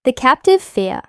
The captive fear.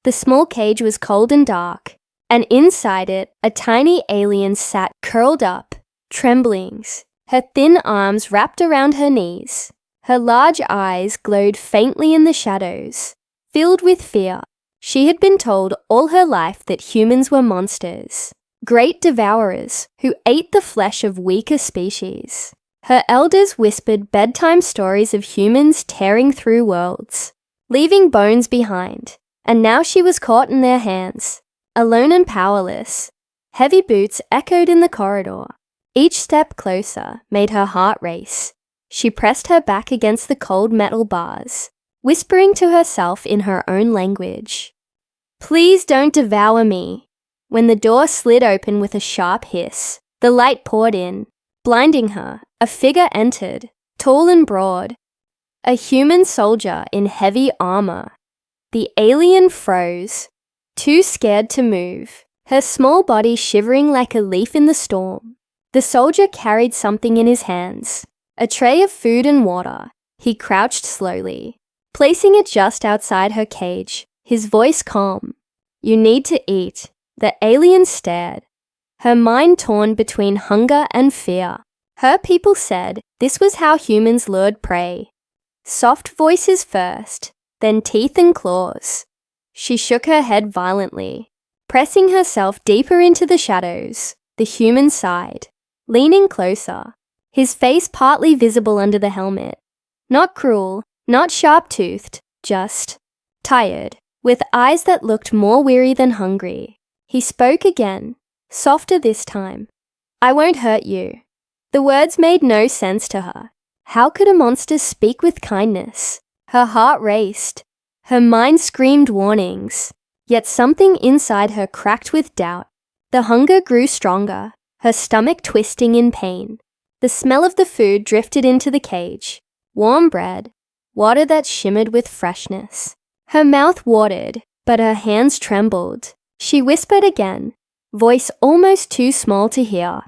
The small cage was cold and dark, and inside it, a tiny alien sat curled up, trembling, her thin arms wrapped around her knees. Her large eyes glowed faintly in the shadows, filled with fear. She had been told all her life that humans were monsters, great devourers who ate the flesh of weaker species. Her elders whispered bedtime stories of humans tearing through worlds, leaving bones behind, and now she was caught in their hands, alone and powerless. Heavy boots echoed in the corridor. Each step closer made her heart race. She pressed her back against the cold metal bars, whispering to herself in her own language, "Please don't devour me." When the door slid open with a sharp hiss, the light poured in, blinding her. A figure entered, tall and broad, a human soldier in heavy armor. The alien froze, too scared to move, her small body shivering like a leaf in the storm. The soldier carried something in his hands, a tray of food and water. He crouched slowly, placing it just outside her cage, his voice calm. "You need to eat." The alien stared, her mind torn between hunger and fear. Her people said this was how humans lured prey. Soft voices first, then teeth and claws. She shook her head violently, pressing herself deeper into the shadows. The human sighed, leaning closer, his face partly visible under the helmet. Not cruel, not sharp-toothed, just tired, with eyes that looked more weary than hungry. He spoke again, softer this time. "I won't hurt you." The words made no sense to her. How could a monster speak with kindness? Her heart raced. Her mind screamed warnings. Yet something inside her cracked with doubt. The hunger grew stronger, her stomach twisting in pain. The smell of the food drifted into the cage. Warm bread, water that shimmered with freshness. Her mouth watered, but her hands trembled. She whispered again, voice almost too small to hear.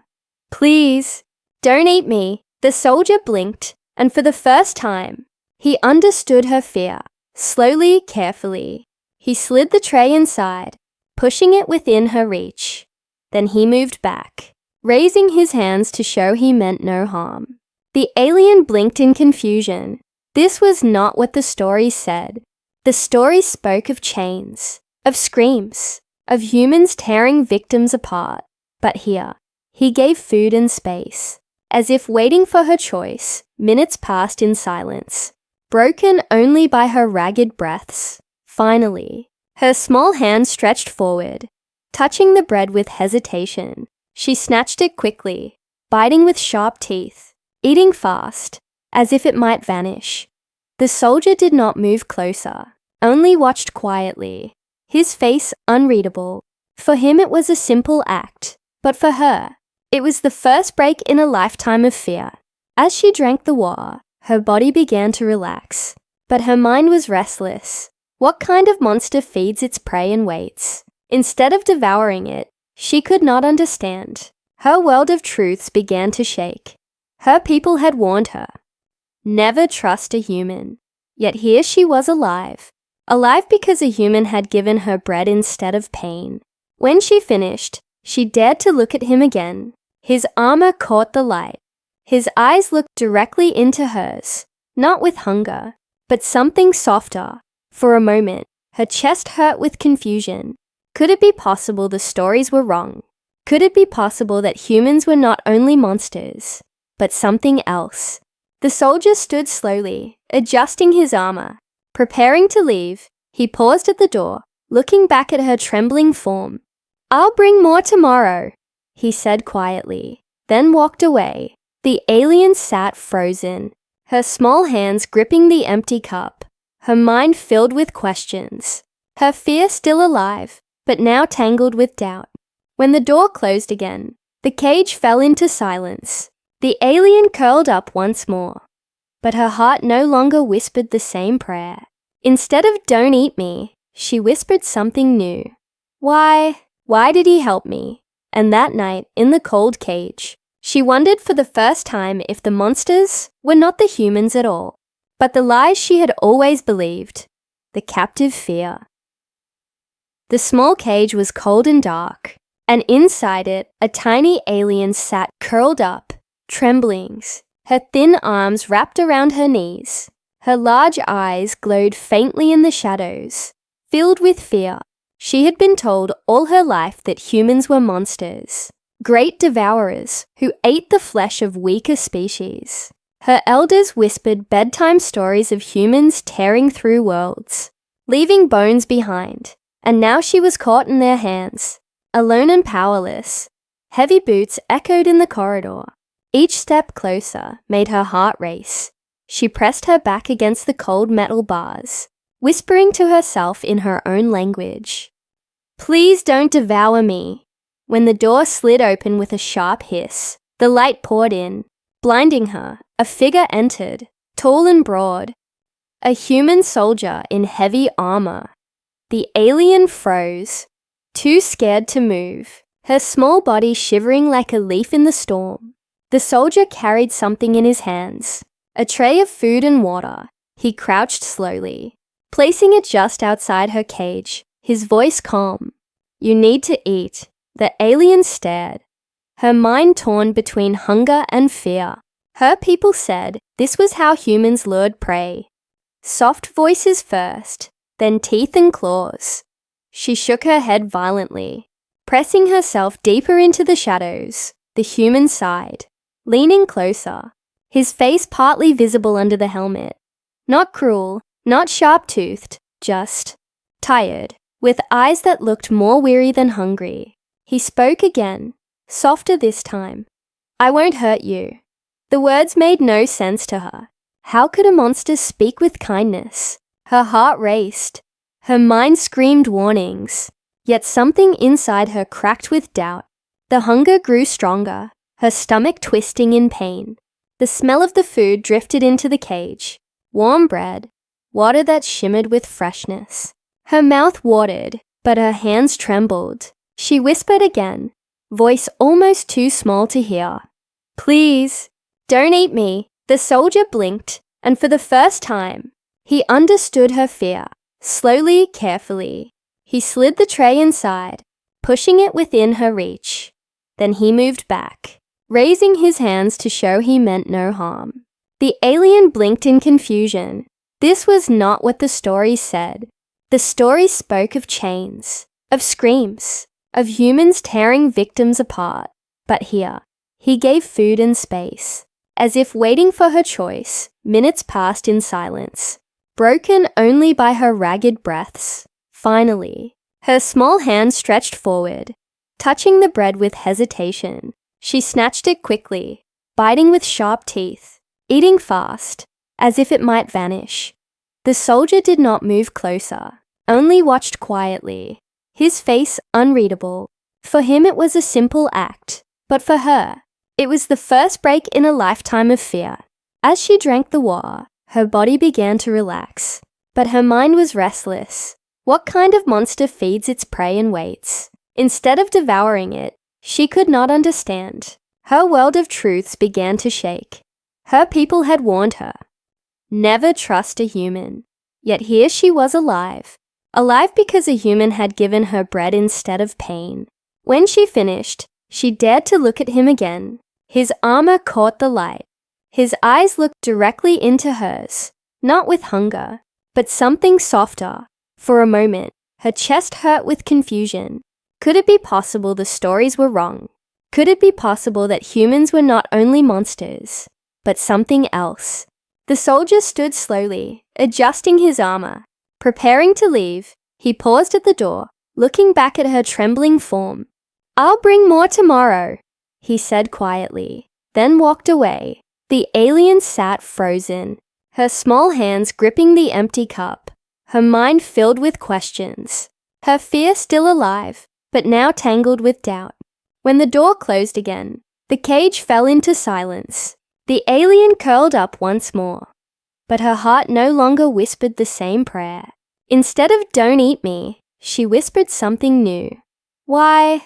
"Please, don't eat me." The soldier blinked, and for the first time, he understood her fear. Slowly, carefully, he slid the tray inside, pushing it within her reach. Then he moved back, raising his hands to show he meant no harm. The alien blinked in confusion. This was not what the story said. The story spoke of chains, of screams, of humans tearing victims apart. But here, he gave food and space. As if waiting for her choice, minutes passed in silence, broken only by her ragged breaths. Finally, her small hand stretched forward, touching the bread with hesitation. She snatched it quickly, biting with sharp teeth, eating fast, as if it might vanish. The soldier did not move closer, only watched quietly, his face unreadable. For him it was a simple act, but for her, it was the first break in a lifetime of fear. As she drank the water, her body began to relax, but her mind was restless. What kind of monster feeds its prey and waits? Instead of devouring it, she could not understand. Her world of truths began to shake. Her people had warned her, never trust a human. Yet here she was alive. Alive because a human had given her bread instead of pain. When she finished, she dared to look at him again. His armor caught the light. His eyes looked directly into hers, not with hunger, but something softer. For a moment, her chest hurt with confusion. Could it be possible the stories were wrong? Could it be possible that humans were not only monsters, but something else? The soldier stood slowly, adjusting his armor. Preparing to leave, he paused at the door, looking back at her trembling form. "I'll bring more tomorrow," he said quietly, then walked away. The alien sat frozen, her small hands gripping the empty cup, her mind filled with questions, her fear still alive, but now tangled with doubt. When the door closed again, the cage fell into silence. The alien curled up once more, but her heart no longer whispered the same prayer. Instead of "don't eat me," she whispered something new. Why did he help me? And that night, in the cold cage, she wondered for the first time if the monsters were not the humans at all, but the lies she had always believed. the captive fear. The small cage was cold and dark, and inside it, a tiny alien sat curled up, tremblings, her thin arms wrapped around her knees. Her large eyes glowed faintly in the shadows, filled with fear. She had been told all her life that humans were monsters, great devourers who ate the flesh of weaker species. Her elders whispered bedtime stories of humans tearing through worlds, leaving bones behind, and now she was caught in their hands, alone and powerless. Heavy boots echoed in the corridor. Each step closer made her heart race. She pressed her back against the cold metal bars, whispering to herself in her own language, "Please don't devour me." When the door slid open with a sharp hiss, the light poured in. Blinding her, a figure entered, tall and broad. A human soldier in heavy armor. The alien froze, too scared to move, her small body shivering like a leaf in the storm. The soldier carried something in his hands, a tray of food and water. He crouched slowly, placing it just outside her cage, his voice calm. "You need to eat." The alien stared, her mind torn between hunger and fear. Her people said this was how humans lured prey. Soft voices first, then teeth and claws. She shook her head violently, pressing herself deeper into the shadows. The human sighed, leaning closer, his face partly visible under the helmet. Not cruel, not sharp-toothed, just tired, with eyes that looked more weary than hungry. He spoke again, softer this time. "I won't hurt you." The words made no sense to her. How could a monster speak with kindness? Her heart raced. Her mind screamed warnings. Yet something inside her cracked with doubt. The hunger grew stronger, her stomach twisting in pain. The smell of the food drifted into the cage. Warm bread, water that shimmered with freshness. Her mouth watered, but her hands trembled. She whispered again, voice almost too small to hear. "Please, don't eat me." The soldier blinked, and for the first time, he understood her fear. Slowly, carefully, he slid the tray inside, pushing it within her reach. Then he moved back, raising his hands to show he meant no harm. The alien blinked in confusion. This was not what the story said. The story spoke of chains, of screams, of humans tearing victims apart. But here, he gave food and space. As if waiting for her choice, minutes passed in silence, broken only by her ragged breaths. Finally, her small hand stretched forward, touching the bread with hesitation. She snatched it quickly, biting with sharp teeth, eating fast, as if it might vanish. The soldier did not move closer, only watched quietly, his face unreadable. For him it was a simple act, but for her, it was the first break in a lifetime of fear. As she drank the water, her body began to relax, but her mind was restless. What kind of monster feeds its prey and waits? Instead of devouring it, she could not understand. Her world of truths began to shake. Her people had warned her, never trust a human. Yet here she was alive. Alive because a human had given her bread instead of pain. When she finished, she dared to look at him again. His armor caught the light. His eyes looked directly into hers, not with hunger, but something softer. For a moment, her chest hurt with confusion. Could it be possible the stories were wrong? Could it be possible that humans were not only monsters, but something else? The soldier stood slowly, adjusting his armor. Preparing to leave, he paused at the door, looking back at her trembling form. "I'll bring more tomorrow," he said quietly, then walked away. The alien sat frozen, her small hands gripping the empty cup, her mind filled with questions, her fear still alive, but now tangled with doubt. When the door closed again, the cage fell into silence. The alien curled up once more, but her heart no longer whispered the same prayer. Instead of "don't eat me," she whispered something new. Why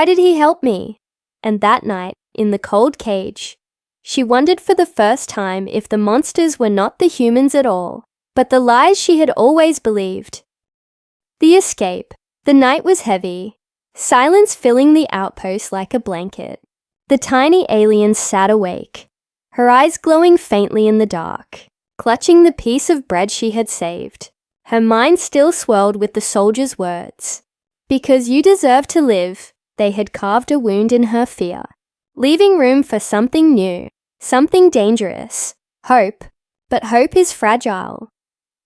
did he help me? And that night, in the cold cage, she wondered for the first time if the monsters were not the humans at all, but the lies she had always believed. The escape. The night was heavy, silence filling the outpost like a blanket. The tiny alien sat awake, her eyes glowing faintly in the dark, clutching the piece of bread she had saved. Her mind still swirled with the soldier's words. Because you deserve to live, they had carved a wound in her fear, leaving room for something new, something dangerous, hope. But hope is fragile.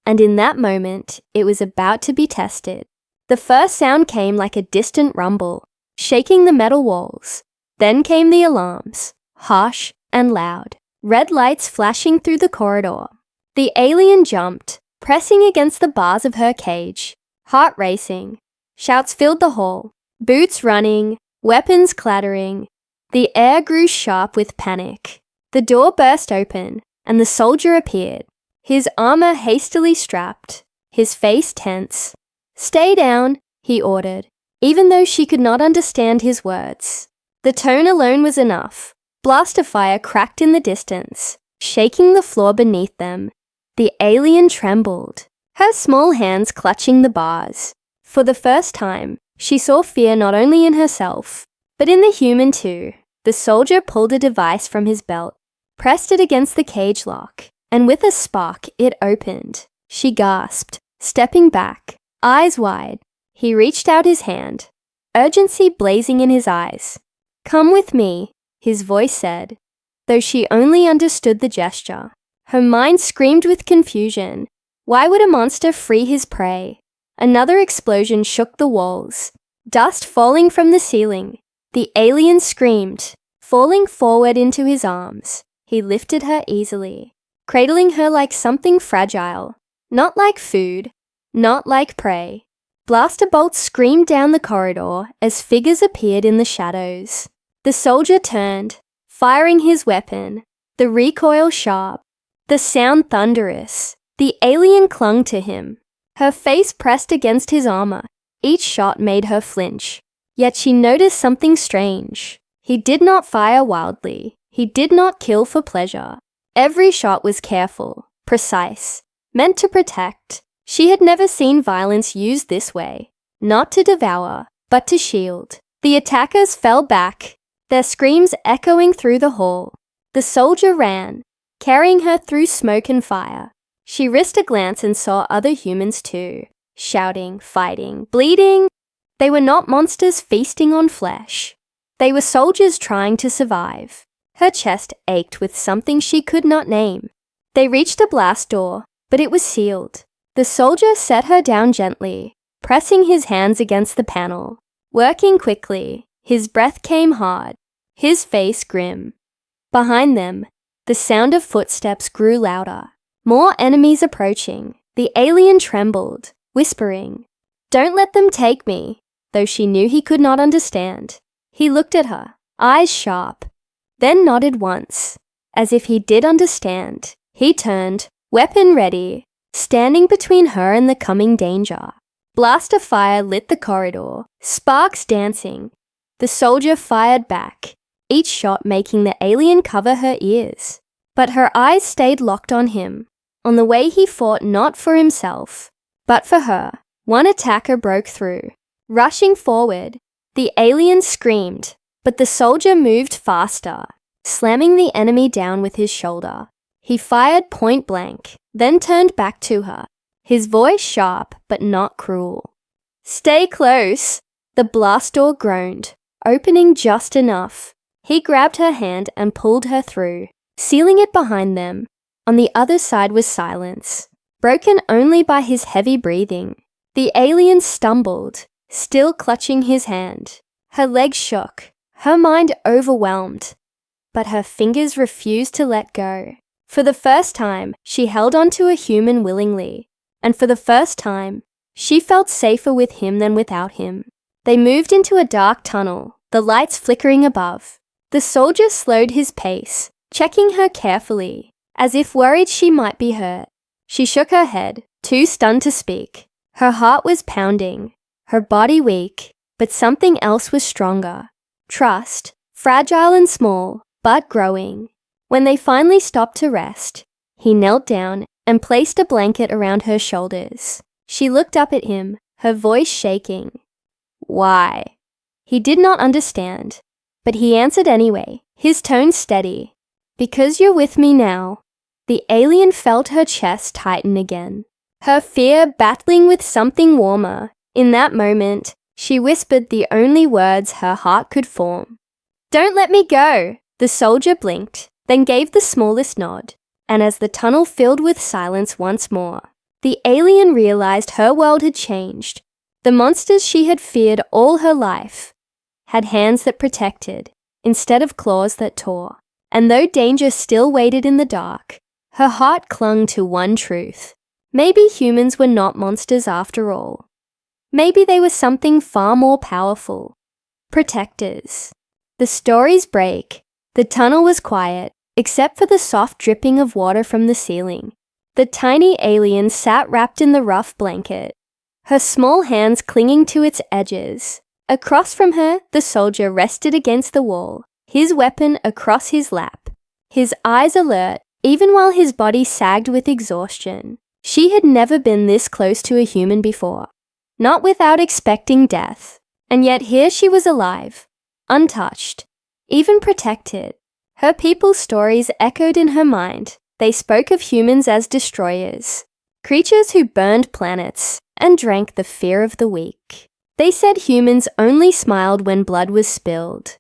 And in that moment, it was about to be tested. The first sound came like a distant rumble, shaking the metal walls. Then came the alarms, harsh and loud, red lights flashing through the corridor. The alien jumped, pressing against the bars of her cage, heart racing. Shouts filled the hall, boots running, weapons clattering. The air grew sharp with panic. The door burst open, and the soldier appeared, his armor hastily strapped, his face tense. "Stay down," he ordered, even though she could not understand his words. The tone alone was enough. Blaster fire cracked in the distance, shaking the floor beneath them. The alien trembled, her small hands clutching the bars. For the first time, she saw fear not only in herself, but in the human too. The soldier pulled a device from his belt, pressed it against the cage lock, and with a spark, it opened. She gasped, stepping back, eyes wide. He reached out his hand, urgency blazing in his eyes. "Come with me," his voice said, though she only understood the gesture. Her mind screamed with confusion. Why would a monster free his prey? Another explosion shook the walls, dust falling from the ceiling. The alien screamed, falling forward into his arms. He lifted her easily, cradling her like something fragile, not like food, not like prey. Blaster bolts screamed down the corridor as figures appeared in the shadows. The soldier turned, firing his weapon, the recoil sharp, the sound thunderous. The alien clung to him, her face pressed against his armor. Each shot made her flinch. Yet she noticed something strange. He did not fire wildly. He did not kill for pleasure. Every shot was careful, precise, meant to protect. She had never seen violence used this way, not to devour, but to shield. The attackers fell back, their screams echoing through the hall. The soldier ran, carrying her through smoke and fire. She risked a glance and saw other humans too, shouting, fighting, bleeding. They were not monsters feasting on flesh. They were soldiers trying to survive. Her chest ached with something she could not name. They reached a blast door, but it was sealed. The soldier set her down gently, pressing his hands against the panel. Working quickly, his breath came hard, his face grim. Behind them, the sound of footsteps grew louder. More enemies approaching. The alien trembled, whispering, "Don't let them take me," though she knew he could not understand. He looked at her, eyes sharp, then nodded once, as if he did understand. He turned, weapon ready, standing between her and the coming danger. Blaster fire lit the corridor, sparks dancing. The soldier fired back, each shot making the alien cover her ears. But her eyes stayed locked on him, on the way he fought not for himself, but for her. One attacker broke through. Rushing forward, the alien screamed, but the soldier moved faster, slamming the enemy down with his shoulder. He fired point blank, then turned back to her, his voice sharp but not cruel. "Stay close!" The blast door groaned, opening just enough. He grabbed her hand and pulled her through, sealing it behind them. On the other side was silence, broken only by his heavy breathing. The alien stumbled, still clutching his hand. Her legs shook, her mind overwhelmed, but her fingers refused to let go. For the first time, she held onto a human willingly, and for the first time, she felt safer with him than without him. They moved into a dark tunnel, the lights flickering above. The soldier slowed his pace, checking her carefully, as if worried she might be hurt. She shook her head, too stunned to speak. Her heart was pounding, her body weak, but something else was stronger. Trust, fragile and small, but growing. When they finally stopped to rest, he knelt down and placed a blanket around her shoulders. She looked up at him, her voice shaking. Why? He did not understand, but he answered anyway, his tone steady. Because you're with me now. The alien felt her chest tighten again, her fear battling with something warmer. In that moment, she whispered the only words her heart could form. Don't let me go! The soldier blinked, then gave the smallest nod, and as the tunnel filled with silence once more, the alien realized her world had changed. The monsters she had feared all her life had hands that protected, instead of claws that tore. And though danger still waited in the dark, her heart clung to one truth. Maybe humans were not monsters after all. Maybe they were something far more powerful. Protectors. The stories break. The tunnel was quiet, except for the soft dripping of water from the ceiling. The tiny alien sat wrapped in the rough blanket, her small hands clinging to its edges. Across from her, the soldier rested against the wall, his weapon across his lap, his eyes alert, even while his body sagged with exhaustion. She had never been this close to a human before, not without expecting death. And yet here she was alive, untouched, even protected. Her people's stories echoed in her mind. They spoke of humans as destroyers, creatures who burned planets and drank the fear of the weak. They said humans only smiled when blood was spilled,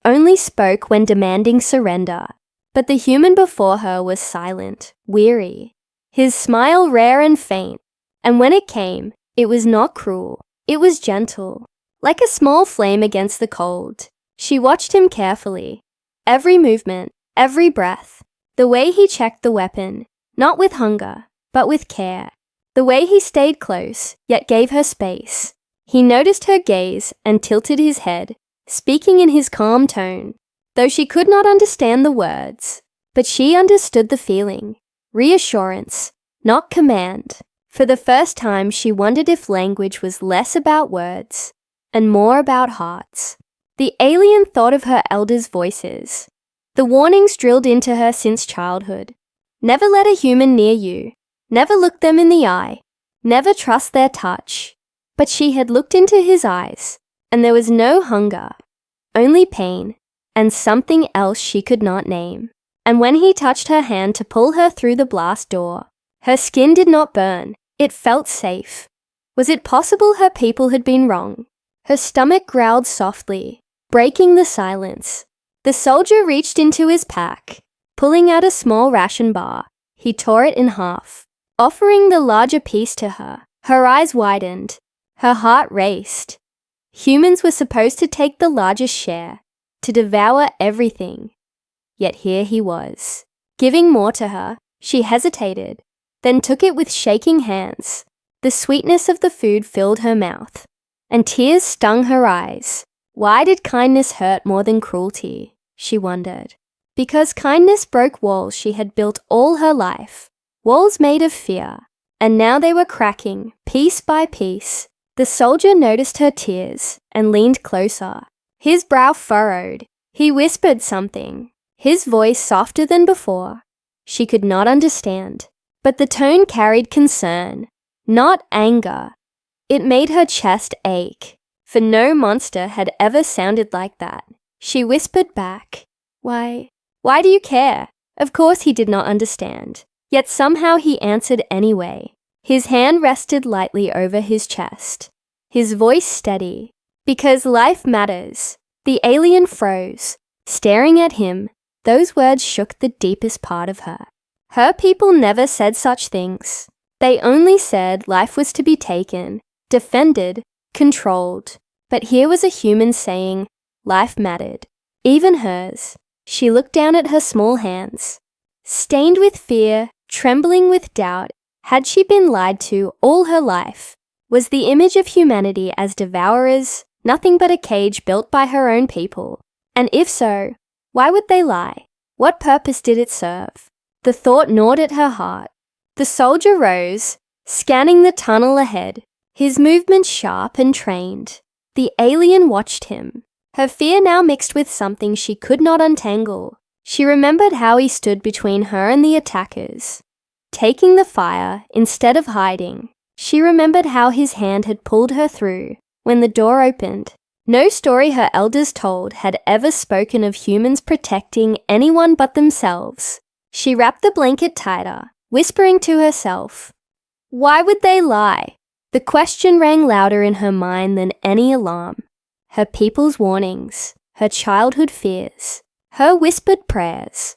only spoke when demanding surrender. But the human before her was silent, weary, his smile rare and faint, and when it came, it was not cruel, it was gentle, like a small flame against the cold. She watched him carefully, every movement, every breath, the way he checked the weapon, not with hunger, but with care, the way he stayed close, yet gave her space. He noticed her gaze and tilted his head, speaking in his calm tone, though she could not understand the words. But she understood the feeling, reassurance, not command. For the first time, she wondered if language was less about words and more about hearts. The alien thought of her elders' voices, the warnings drilled into her since childhood. Never let a human near you. Never look them in the eye. Never trust their touch. But she had looked into his eyes, and there was no hunger, only pain, and something else she could not name. And when he touched her hand to pull her through the blast door, her skin did not burn. It felt safe. Was it possible her people had been wrong? Her stomach growled softly, breaking the silence. The soldier reached into his pack, pulling out a small ration bar. He tore it in half, offering the larger piece to her. Her eyes widened. Her heart raced. Humans were supposed to take the largest share, to devour everything. Yet here he was, giving more to her. She hesitated, then took it with shaking hands. The sweetness of the food filled her mouth, and tears stung her eyes. Why did kindness hurt more than cruelty? She wondered. Because kindness broke walls she had built all her life, walls made of fear, and now they were cracking, piece by piece. The soldier noticed her tears and leaned closer. His brow furrowed. He whispered something, his voice softer than before. She could not understand, but the tone carried concern, not anger. It made her chest ache, for no monster had ever sounded like that. She whispered back, Why do you care? Of course he did not understand, yet somehow he answered anyway. His hand rested lightly over his chest, his voice steady. Because life matters. The alien froze, staring at him. Those words shook the deepest part of her. Her people never said such things. They only said life was to be taken, defended, controlled. But here was a human saying life mattered, even hers. She looked down at her small hands, stained with fear, trembling with doubt. Had she been lied to all her life? Was the image of humanity as devourers nothing but a cage built by her own people? And if so, why would they lie? What purpose did it serve? The thought gnawed at her heart. The soldier rose, scanning the tunnel ahead, his movements sharp and trained. The alien watched him, her fear now mixed with something she could not untangle. She remembered how he stood between her and the attackers, taking the fire instead of hiding. She remembered how his hand had pulled her through when the door opened. No story her elders told had ever spoken of humans protecting anyone but themselves. She wrapped the blanket tighter, whispering to herself, "Why would they lie?" The question rang louder in her mind than any alarm. Her people's warnings, her childhood fears, her whispered prayers.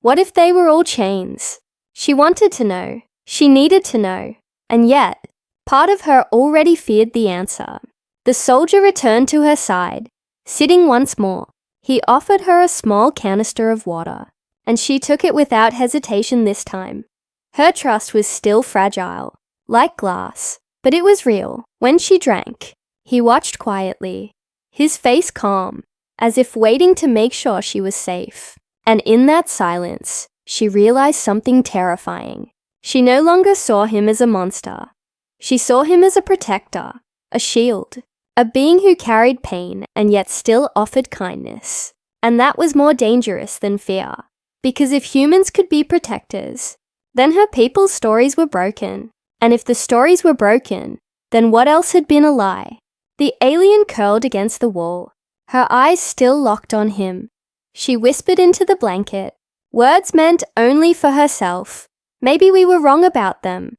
What if they were all chains? She wanted to know. She needed to know. And yet, part of her already feared the answer. The soldier returned to her side, sitting once more. He offered her a small canister of water, and she took it without hesitation this time. Her trust was still fragile, like glass, but it was real. When she drank, he watched quietly, his face calm, as if waiting to make sure she was safe. And in that silence, she realized something terrifying. She no longer saw him as a monster. She saw him as a protector, a shield, a being who carried pain and yet still offered kindness. And that was more dangerous than fear. Because if humans could be protectors, then her people's stories were broken. And if the stories were broken, then what else had been a lie? The alien curled against the wall, her eyes still locked on him. She whispered into the blanket, words meant only for herself. Maybe we were wrong about them.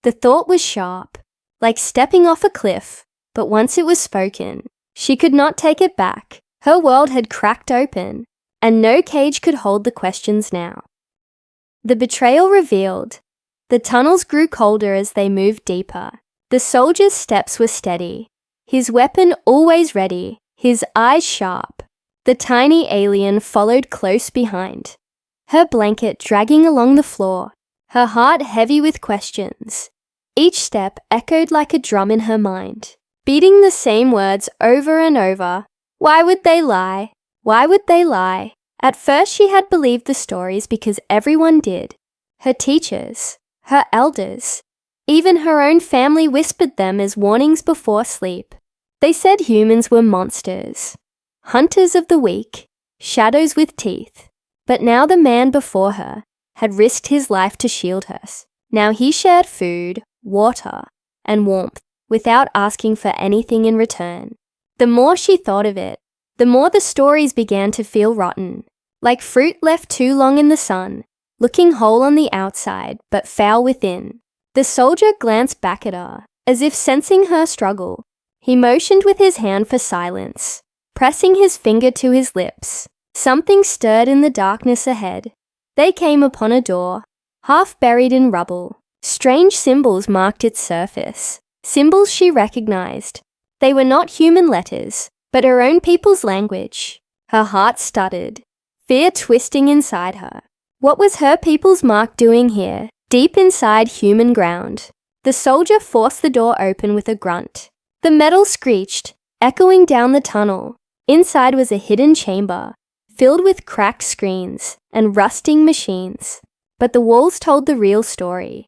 The thought was sharp, like stepping off a cliff, but once it was spoken, she could not take it back. Her world had cracked open, and no cage could hold the questions now. The betrayal revealed. The tunnels grew colder as they moved deeper. The soldier's steps were steady, his weapon always ready, his eyes sharp. The tiny alien followed close behind, her blanket dragging along the floor, her heart heavy with questions. Each step echoed like a drum in her mind, beating the same words over and over. Why would they lie? Why would they lie? At first she had believed the stories because everyone did. Her teachers, her elders, even her own family whispered them as warnings before sleep. They said humans were monsters, hunters of the weak, shadows with teeth. But now the man before her had risked his life to shield her. Now he shared food, water, and warmth without asking for anything in return. The more she thought of it, the more the stories began to feel rotten, like fruit left too long in the sun, looking whole on the outside but foul within. The soldier glanced back at her, as if sensing her struggle. He motioned with his hand for silence, pressing his finger to his lips. Something stirred in the darkness ahead. They came upon a door, half buried in rubble. Strange symbols marked its surface, symbols she recognized. They were not human letters, but her own people's language. Her heart stuttered, fear twisting inside her. What was her people's mark doing here, deep inside human ground? The soldier forced the door open with a grunt. The metal screeched, echoing down the tunnel. Inside was a hidden chamber, filled with cracked screens and rusting machines. But the walls told the real story.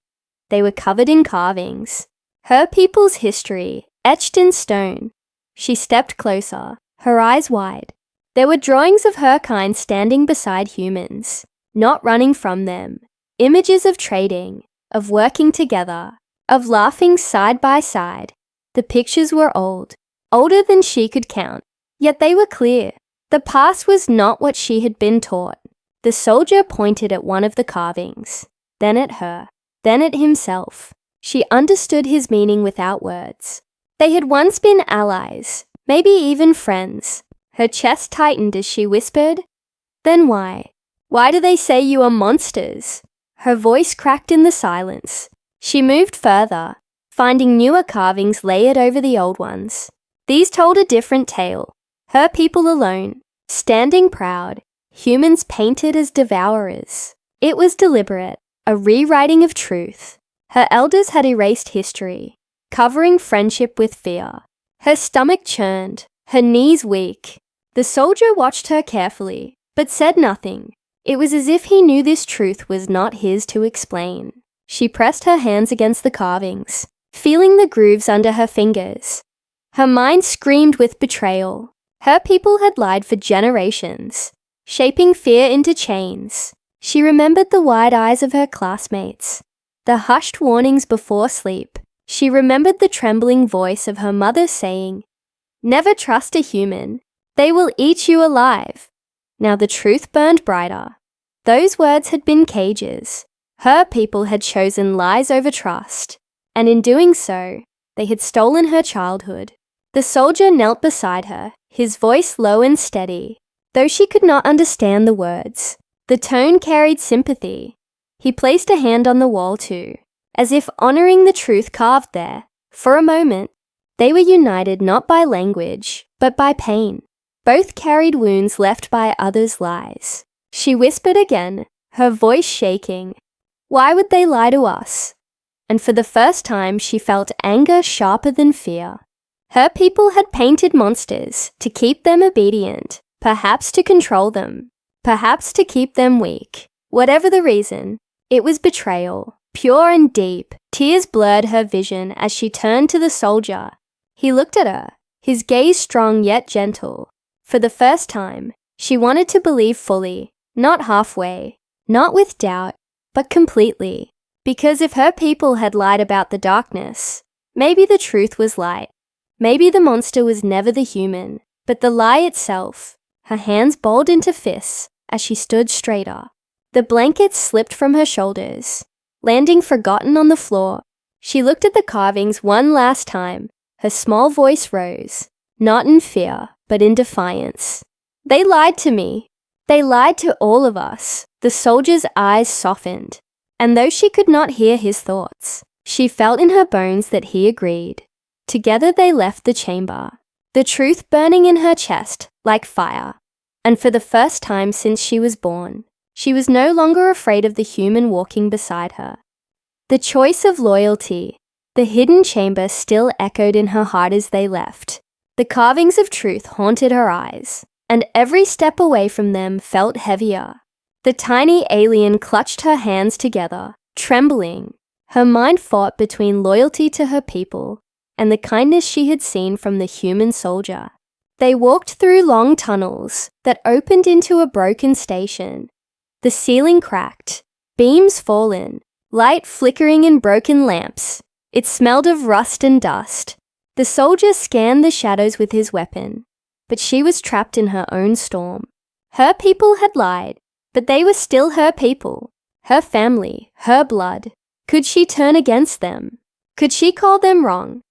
They were covered in carvings, her people's history, etched in stone. She stepped closer, her eyes wide. There were drawings of her kind standing beside humans, not running from them. Images of trading, of working together, of laughing side by side. The pictures were old, older than she could count, yet they were clear. The past was not what she had been taught. The soldier pointed at one of the carvings, then at her, then at himself. She understood his meaning without words. They had once been allies, maybe even friends. Her chest tightened as she whispered, "Then why? Why do they say you are monsters?" Her voice cracked in the silence. She moved further, finding newer carvings layered over the old ones. These told a different tale. Her people alone, standing proud, humans painted as devourers. It was deliberate, a rewriting of truth. Her elders had erased history, covering friendship with fear. Her stomach churned, her knees weak. The soldier watched her carefully, but said nothing. It was as if he knew this truth was not his to explain. She pressed her hands against the carvings, feeling the grooves under her fingers. Her mind screamed with betrayal. Her people had lied for generations, shaping fear into chains. She remembered the wide eyes of her classmates, the hushed warnings before sleep. She remembered the trembling voice of her mother saying, "Never trust a human. They will eat you alive." Now the truth burned brighter. Those words had been cages. Her people had chosen lies over trust, and in doing so, they had stolen her childhood. The soldier knelt beside her, his voice low and steady. Though she could not understand the words, the tone carried sympathy. He placed a hand on the wall too, as if honoring the truth carved there. For a moment, they were united not by language, but by pain. Both carried wounds left by others' lies. She whispered again, her voice shaking, "Why would they lie to us?" And for the first time she felt anger sharper than fear. Her people had painted monsters to keep them obedient, perhaps to control them, perhaps to keep them weak. Whatever the reason, it was betrayal, pure and deep. Tears blurred her vision as she turned to the soldier. He looked at her, his gaze strong yet gentle. For the first time, she wanted to believe fully, not halfway, not with doubt, but completely. Because if her people had lied about the darkness, maybe the truth was light. Maybe the monster was never the human, but the lie itself. Her hands balled into fists as she stood straighter. The blankets slipped from her shoulders, landing forgotten on the floor. She looked at the carvings one last time. Her small voice rose, not in fear, but in defiance. "They lied to me. They lied to all of us." The soldier's eyes softened, and though she could not hear his thoughts, she felt in her bones that he agreed. Together they left the chamber, the truth burning in her chest like fire. And for the first time since she was born, she was no longer afraid of the human walking beside her. The choice of loyalty, the hidden chamber still echoed in her heart as they left. The carvings of truth haunted her eyes, and every step away from them felt heavier. The tiny alien clutched her hands together, trembling. Her mind fought between loyalty to her people and the kindness she had seen from the human soldier. They walked through long tunnels that opened into a broken station. The ceiling cracked, beams fallen, light flickering in broken lamps. It smelled of rust and dust. The soldier scanned the shadows with his weapon, but she was trapped in her own storm. Her people had lied, but they were still her people, her family, her blood. Could she turn against them? Could she call them wrong?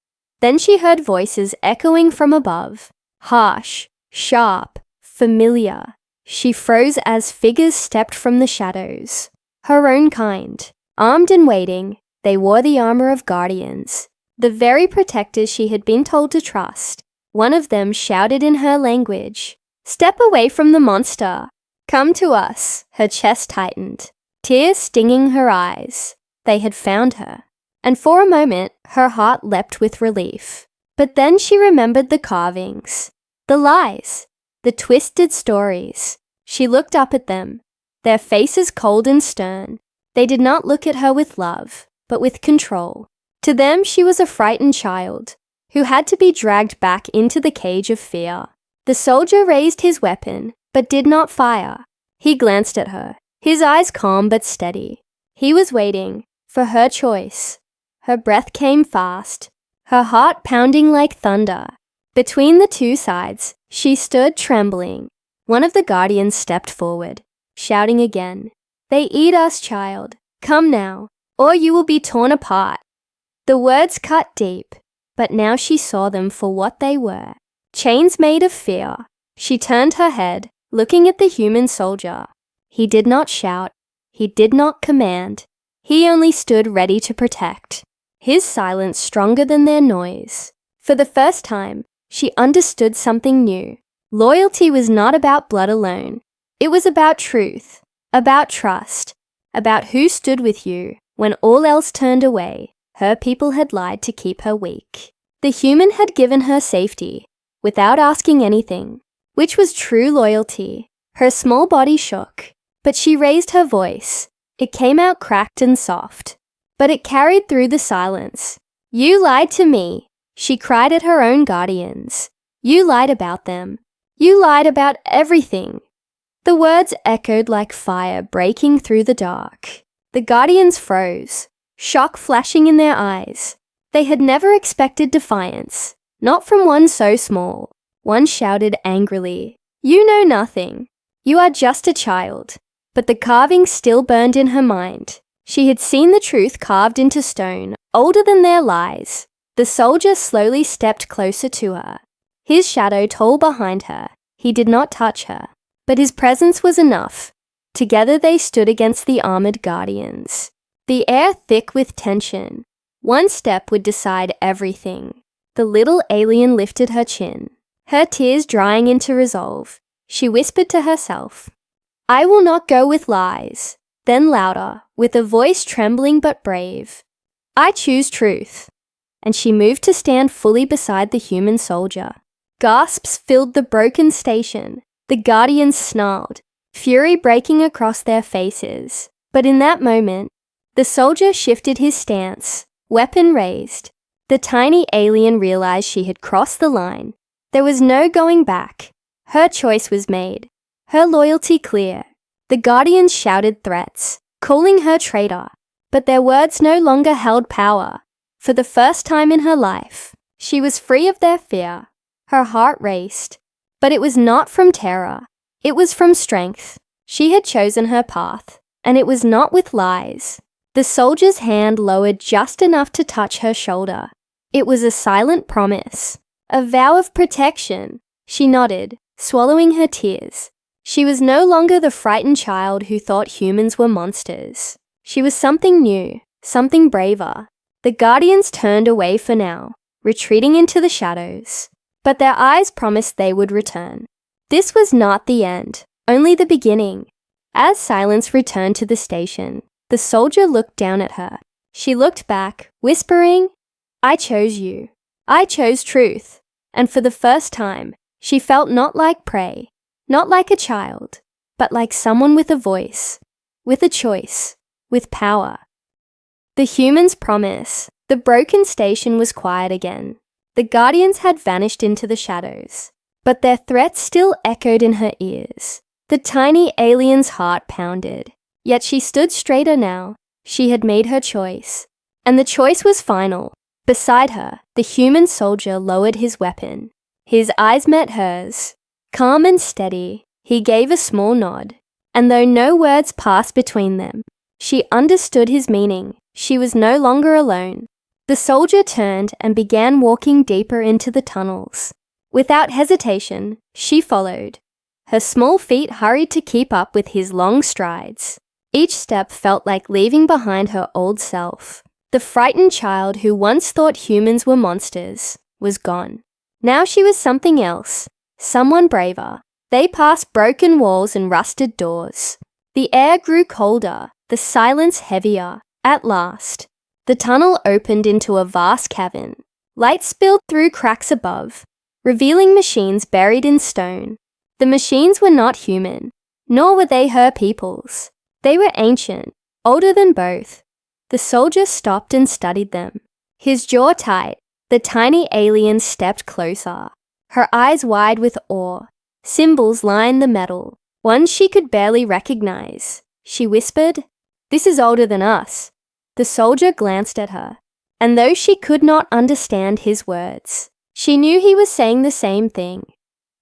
Then she heard voices echoing from above, harsh, sharp, familiar. She froze as figures stepped from the shadows. Her own kind, armed and waiting, they wore the armor of guardians, the very protectors she had been told to trust. One of them shouted in her language, "Step away from the monster. Come to us." Her chest tightened, tears stinging her eyes. They had found her. And for a moment, her heart leapt with relief. But then she remembered the carvings, the lies, the twisted stories. She looked up at them, their faces cold and stern. They did not look at her with love, but with control. To them, she was a frightened child who had to be dragged back into the cage of fear. The soldier raised his weapon, but did not fire. He glanced at her, his eyes calm but steady. He was waiting for her choice. Her breath came fast, her heart pounding like thunder. Between the two sides, she stood trembling. One of the guardians stepped forward, shouting again, "They eat us, child. Come now, or you will be torn apart." The words cut deep, but now she saw them for what they were, chains made of fear. She turned her head, looking at the human soldier. He did not shout, he did not command. He only stood ready to protect, his silence stronger than their noise. For the first time, she understood something new. Loyalty was not about blood alone. It was about truth, about trust, about who stood with you when all else turned away. Her people had lied to keep her weak. The human had given her safety, without asking anything, which was true loyalty. Her small body shook, but she raised her voice. It came out cracked and soft, but it carried through the silence. "You lied to me," she cried at her own guardians. "You lied about them. You lied about everything." The words echoed like fire breaking through the dark. The guardians froze, shock flashing in their eyes. They had never expected defiance, not from one so small. One shouted angrily, "You know nothing. You are just a child." But the carving still burned in her mind. She had seen the truth carved into stone, older than their lies. The soldier slowly stepped closer to her. His shadow tall behind her. He did not touch her, but his presence was enough. Together they stood against the armored guardians. The air thick with tension. One step would decide everything. The little alien lifted her chin, her tears drying into resolve. She whispered to herself, "I will not go with lies." Then louder, with a voice trembling but brave, "I choose truth." And she moved to stand fully beside the human soldier. Gasps filled the broken station. The guardians snarled, fury breaking across their faces. But in that moment, the soldier shifted his stance, weapon raised. The tiny alien realized she had crossed the line. There was no going back. Her choice was made, her loyalty clear. The guardians shouted threats, calling her traitor, but their words no longer held power. For the first time in her life, she was free of their fear. Her heart raced, but it was not from terror. It was from strength. She had chosen her path, and it was not with lies. The soldier's hand lowered just enough to touch her shoulder. It was a silent promise, a vow of protection. She nodded, swallowing her tears. She was no longer the frightened child who thought humans were monsters. She was something new, something braver. The guardians turned away for now, retreating into the shadows. But their eyes promised they would return. This was not the end, only the beginning. As silence returned to the station, the soldier looked down at her. She looked back, whispering, "I chose you. I chose truth." And for the first time, she felt not like prey, not like a child, but like someone with a voice, with a choice, with power. The humans' promise. The broken station was quiet again. The guardians had vanished into the shadows, but their threats still echoed in her ears. The tiny alien's heart pounded, yet she stood straighter now. She had made her choice, and the choice was final. Beside her, the human soldier lowered his weapon. His eyes met hers. Calm and steady, he gave a small nod, and though no words passed between them, she understood his meaning. She was no longer alone. The soldier turned and began walking deeper into the tunnels. Without hesitation, she followed. Her small feet hurried to keep up with his long strides. Each step felt like leaving behind her old self. The frightened child who once thought humans were monsters was gone. Now she was something else, someone braver. They passed broken walls and rusted doors. The air grew colder, the silence heavier. At last, the tunnel opened into a vast cavern. Light spilled through cracks above, revealing machines buried in stone. The machines were not human, nor were they her peoples. They were ancient, older than both. The soldier stopped and studied them. His jaw tight, the tiny alien stepped closer. Her eyes wide with awe. Symbols lined the metal, ones she could barely recognize. She whispered, "This is older than us." The soldier glanced at her, and though she could not understand his words, she knew he was saying the same thing.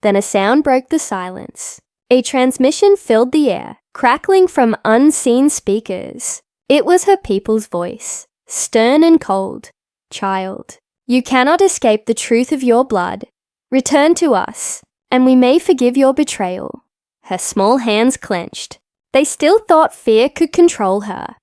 Then a sound broke the silence. A transmission filled the air, crackling from unseen speakers. It was her people's voice, stern and cold. "Child, you cannot escape the truth of your blood. Return to us, and we may forgive your betrayal." Her small hands clenched. They still thought fear could control her.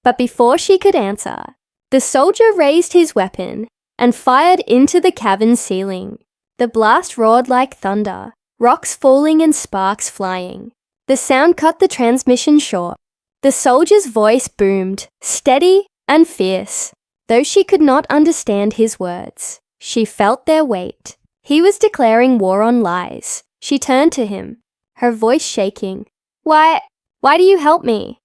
But before she could answer, the soldier raised his weapon and fired into the cavern ceiling. The blast roared like thunder, rocks falling and sparks flying. The sound cut the transmission short. The soldier's voice boomed, steady and fierce. Though she could not understand his words, she felt their weight. He was declaring war on lies. She turned to him, her voice shaking. Why do you help me?"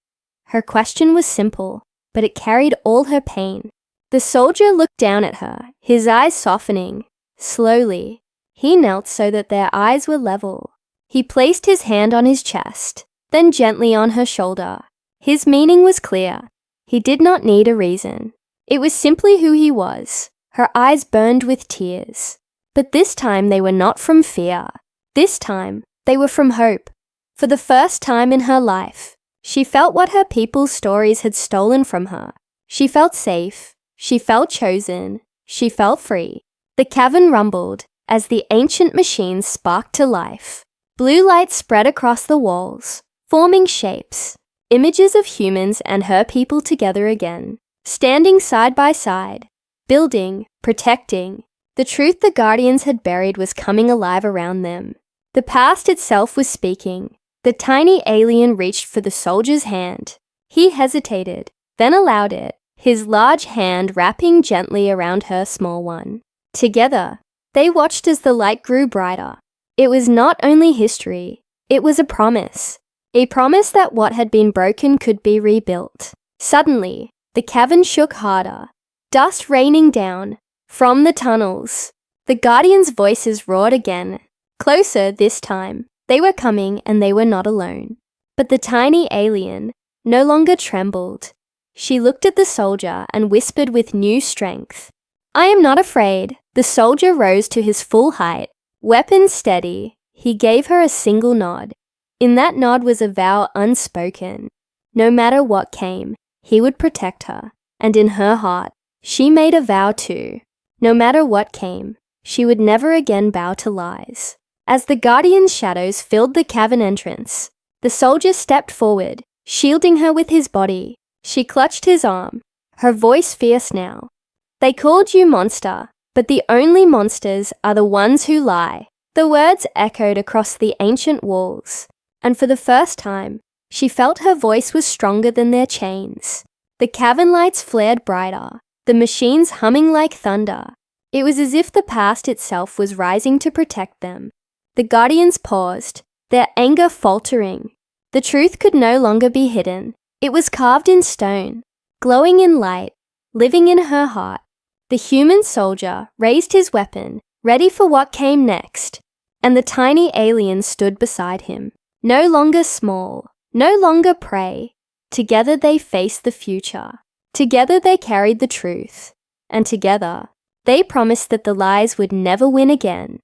Her question was simple, but it carried all her pain. The soldier looked down at her, his eyes softening. Slowly, he knelt so that their eyes were level. He placed his hand on his chest, then gently on her shoulder. His meaning was clear. He did not need a reason. It was simply who he was. Her eyes burned with tears. But this time they were not from fear. This time they were from hope. For the first time in her life, she felt what her people's stories had stolen from her. She felt safe. She felt chosen. She felt free. The cavern rumbled as the ancient machines sparked to life. Blue light spread across the walls, forming shapes, images of humans and her people together again, standing side by side, building, protecting. The truth the Guardians had buried was coming alive around them. The past itself was speaking. The tiny alien reached for the soldier's hand. He hesitated, then allowed it, his large hand wrapping gently around her small one. Together, they watched as the light grew brighter. It was not only history, it was a promise that what had been broken could be rebuilt. Suddenly, the cavern shook harder, dust raining down from the tunnels. The Guardians' voices roared again, closer this time. They were coming and they were not alone. But the tiny alien no longer trembled. She looked at the soldier and whispered with new strength, "I am not afraid." The soldier rose to his full height, weapon steady. He gave her a single nod. In that nod was a vow unspoken. No matter what came, he would protect her. And in her heart, she made a vow too. No matter what came, she would never again bow to lies. As the Guardian's shadows filled the cavern entrance, the soldier stepped forward, shielding her with his body. She clutched his arm, her voice fierce now. "They called you monster, but the only monsters are the ones who lie." The words echoed across the ancient walls, and for the first time, she felt her voice was stronger than their chains. The cavern lights flared brighter, the machines humming like thunder. It was as if the past itself was rising to protect them. The Guardians paused, their anger faltering. The truth could no longer be hidden. It was carved in stone, glowing in light, living in her heart. The human soldier raised his weapon, ready for what came next, and the tiny alien stood beside him. No longer small, no longer prey. Together they faced the future. Together they carried the truth. And together, they promised that the lies would never win again.